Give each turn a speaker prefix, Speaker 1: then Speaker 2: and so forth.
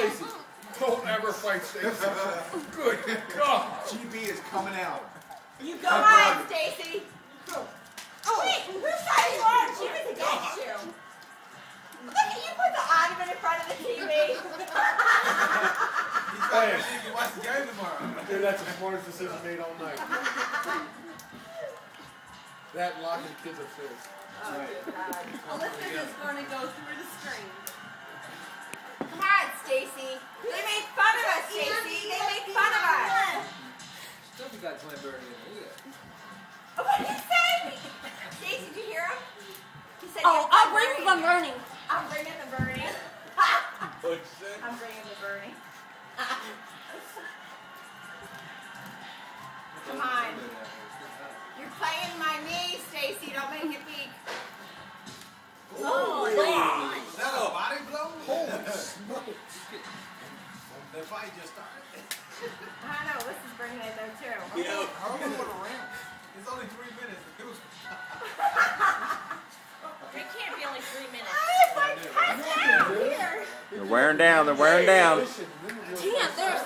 Speaker 1: Stacey. Don't ever fight Stacey. Good God.
Speaker 2: GB is coming out.
Speaker 3: You go on, Stacey. Oh, wait, whose side are you on? She was against you. Look at you put the ottoman in front of the TV.
Speaker 1: Hey,
Speaker 2: You can watch the game tomorrow.
Speaker 1: dude, that's the smartest decision made all night. That and locking the kids upstairs.
Speaker 4: Alyssa's just going to go through the screen.
Speaker 3: Come on, Stacey. They made fun of us, Stacey. They made fun of us.
Speaker 2: Stacey got Twin Birdie in there. Look at that.
Speaker 3: Oh, what did he say? Stacey, did you hear him? He said,
Speaker 4: Oh, I'll bring you some burning.
Speaker 3: I'm bringing the Bernie.
Speaker 2: What you say?
Speaker 3: I'm bringing the Bernie. Come on. You're playing my knee, Stacey. Don't make it weak.
Speaker 4: Oh,
Speaker 2: Was that a body blow?
Speaker 1: Holy smokes.
Speaker 2: The fight just started.
Speaker 3: I don't know. Alyssa's bringing it though, too.
Speaker 2: Yeah. I don't know what around. It's only 3 minutes. It was.
Speaker 4: It can't be only 3 minutes.
Speaker 3: It's like, cut down here.
Speaker 5: They're wearing down. They're wearing down.
Speaker 4: Damn, there's